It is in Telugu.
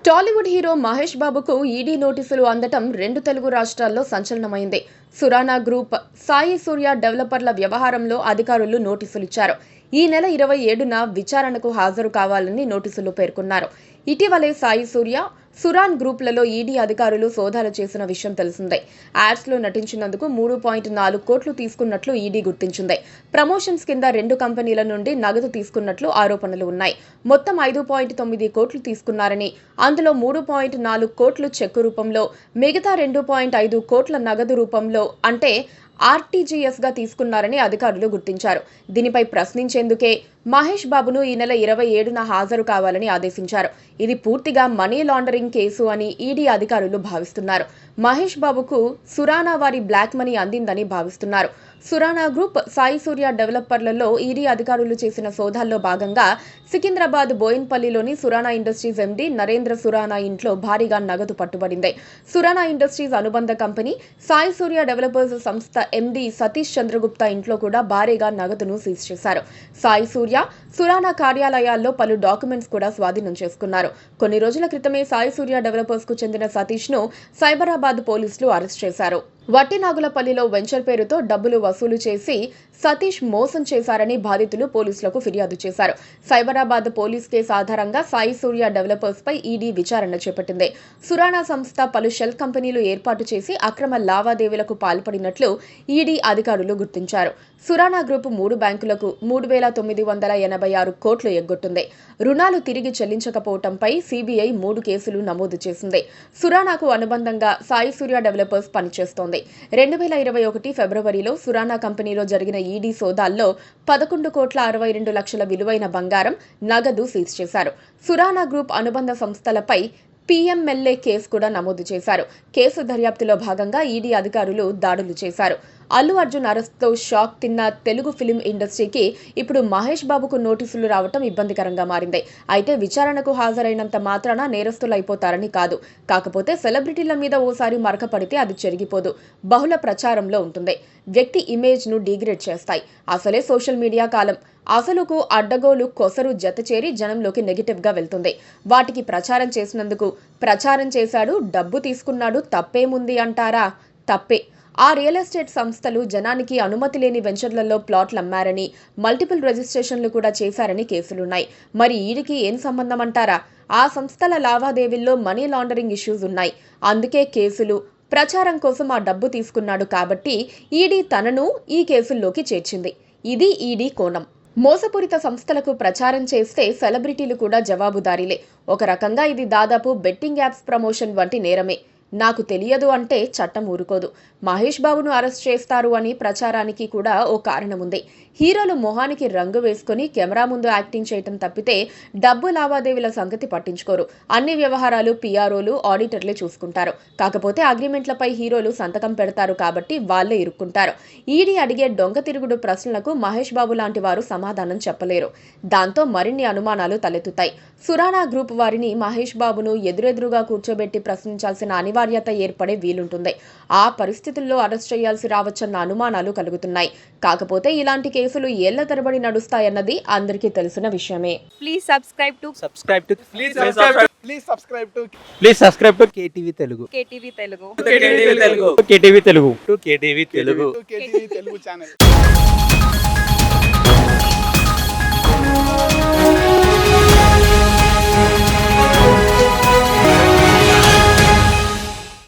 టాలీవుడ్ హీరో మహేష్ బాబుకు ఈడీ నోటీసులు అందటం రెండు తెలుగు రాష్ట్రాల్లో సంచలనమైంది. సురానా గ్రూప్ సాయి సూర్య డెవలపర్ల వ్యవహారంలో అధికారులు నోటీసులు ఇచ్చారు. ఈ నెల 27న విచారణకు హాజరు కావాలని నోటీసులు పేర్కొన్నారు. ఇటీవలే సాయి సూర్య, సురాన్ గ్రూప్లలో ఈడీ అధికారులు సోదాలు చేసిన విషయం తెలిసిందే. యాడ్స్లో నటించినందుకు 3.4 కోట్లు తీసుకున్నట్లు ఈడీ గుర్తించింది. ప్రమోషన్స్ కింద 2 కంపెనీల నుండి నగదు తీసుకున్నట్లు ఆరోపణలు ఉన్నాయి. మొత్తం 5.9 కోట్లు తీసుకున్నారని, అందులో 3.4 కోట్లు చెక్కు రూపంలో, మిగతా 2.5 కోట్ల నగదు రూపంలో అంటే ఆర్టీజీఎస్గా తీసుకున్నారని అధికారులు గుర్తించారు. దీనిపై ప్రశ్నించేందుకే మహేష్ బాబును ఈ నెల 27న హాజరు కావాలని ఆదేశించారు. ఇది పూర్తిగా మనీ లాండరింగ్ కేసు అని ఈడీ అధికారులు భావిస్తున్నారు. మహేష్ బాబుకు సురానా వారి బ్లాక్ మనీ అందిందని భావిస్తున్నారు. సురానా గ్రూప్ సాయి సూర్య డెవలపర్లలో ఈడీ అధికారులు చేసిన సోదాల్లో భాగంగా సికింద్రాబాద్ బోయిన్పల్లిలోని సురానా ఇండస్ట్రీస్ ఎండీ నరేంద్ర సురానా ఇంట్లో భారీగా నగదు పట్టుబడింది. సురానా ఇండస్ట్రీస్ అనుబంధ కంపెనీ సాయి సూర్య డెవలపర్స్ సంస్థ ఎండీ సతీష్ చంద్రగుప్తా ఇంట్లో కూడా భారీగా నగదును సీజ్ చేశారు. సాయి సూర్య, సురానా కార్యాలయాల్లో పలు డాక్యుమెంట్స్ కూడా స్వాధీనం చేసుకున్నారు. కొన్ని రోజుల క్రితమే సాయి సూర్య డెవలపర్స్ కు చెందిన సతీష్ ను సైబరాబాద్ పోలీసులు అరెస్ట్ చేశారు. వట్టినాగులపల్లిలో వెంచర్ పేరుతో డబ్బులు వసూలు చేసి సతీష్ మోసం చేశారని బాధితులు పోలీసులకు ఫిర్యాదు చేశారు. సైబరాబాద్ పోలీస్ కేసు ఆధారంగా సాయి సూర్య డెవలపర్స్ పై ఈడీ విచారణ చేపట్టింది. సురానా సంస్థ పలు షెల్ కంపెనీలు ఏర్పాటు చేసి అక్రమ లావాదేవీలకు పాల్పడినట్లు ఈడీ అధికారులు గుర్తించారు. సురానా గ్రూప్ 3 బ్యాంకులకు 3,986 కోట్లు ఎగ్గొట్టింది. రుణాలు తిరిగి చెల్లించకపోవడంపై సీబీఐ 3 కేసులు నమోదు చేసింది. సురానాకు అనుబంధంగా సాయి సూర్య డెవలపర్స్ పనిచేస్తోంది. 2021 ఫిబ్రవరిలో సురానా కంపెనీలో జరిగిన ఈడీ సోదాల్లో 11,62 లక్షల విలువైన బంగారం, నగదు సీజ్ చేశారు. సురానా గ్రూప్ అనుబంధ సంస్థలపై పీఎంఎల్ఏ కేసు కూడా నమోదు చేశారు. కేసు దర్యాప్తులో భాగంగా ఈడీ అధికారులు దాడులు చేశారు. అల్లు అర్జున్ అరెస్ట్తో షాక్ తిన్న తెలుగు ఫిలిం ఇండస్ట్రీకి ఇప్పుడు మహేష్ బాబుకు నోటీసులు రావటం ఇబ్బందికరంగా మారింది. అయితే విచారణకు హాజరైనంత మాత్రాన నేరస్తులు అయిపోతారని కాదు. కాకపోతే సెలబ్రిటీల మీద ఓసారి మరక పడితే అది చెరిగిపోదు. బహుళ ప్రచారంలో ఉంటుంది. వ్యక్తి ఇమేజ్ ను డిగ్రేడ్ చేస్తాయి. అసలే సోషల్ మీడియా కాలం. అసలుకు అడ్డగోలు కొసరు జతచేరి జనంలోకి నెగిటివ్ గా వెళ్తుంది. వాటికి ప్రచారం చేసినందుకు ప్రచారం చేశాడు, డబ్బు తీసుకున్నాడు, తప్పేముంది అంటారా? తప్పే. ఆ రియల్ ఎస్టేట్ సంస్థలు జనానికి అనుమతి లేని వెంచర్లలో ప్లాట్లు అమ్మారని, మల్టిపుల్ రిజిస్ట్రేషన్లు కూడా చేశారని కేసులున్నాయి. మరి ఈడికి ఏం సంబంధం అంటారా? ఆ సంస్థల లావాదేవీల్లో మనీ లాండరింగ్ ఇష్యూస్ ఉన్నాయి. అందుకే కేసులు. ప్రచారం కోసం ఆ డబ్బు తీసుకున్నాడు కాబట్టి ఈడీ తనను ఈ కేసుల్లోకి చేర్చింది. ఇది ఈడీ కోణం. మోసపూరిత సంస్థలకు ప్రచారం చేస్తే సెలబ్రిటీలు కూడా జవాబుదారీలే. ఒక రకంగా ఇది దాదాపు బెట్టింగ్ యాప్స్ ప్రమోషన్ వంటి నేరమే. నాకు తెలియదు అంటే చట్టం ఊరుకోదు. మహేష్ బాబును అరెస్ట్ చేస్తారు అని ప్రచారానికి కూడా ఓ కారణం ఉంది. హీరోలు మొహానికి రంగు వేసుకుని కెమెరా ముందు యాక్టింగ్ చేయటం తప్పితే డబ్బు లావాదేవీల సంగతి పట్టించుకోరు. అన్ని వ్యవహారాలు పీఆర్ఓలు, ఆడిటర్లే చూసుకుంటారు. కాకపోతే అగ్రిమెంట్లపై హీరోలు సంతకం పెడతారు కాబట్టి వాళ్లే ఇరుక్కుంటారు. ఈడీ అడిగే డొంక తిరుగుడు ప్రశ్నలకు మహేష్ బాబు లాంటి వారు సమాధానం చెప్పలేరు. దాంతో మరిన్ని అనుమానాలు తలెత్తుతాయి. సురానా గ్రూప్ వారిని మహేష్ బాబును ఎదురెదురుగా కూర్చోబెట్టి ప్రశ్నించాల్సిన అనివార్యత ఏర్పడే వీలుంటుంది. ఆ పరిస్థితుల్లో అరెస్ట్ చేయాల్సి రావచ్చన్న అనుమానాలు కలుగుతున్నాయి. కాకపోతే ఇలాంటి కేసులు ఏళ్ల తరబడి నడుస్తాయన్నది అందరికీ తెలిసిన విషయమే. Please subscribe to KTV Telugu. KTV Telugu channel.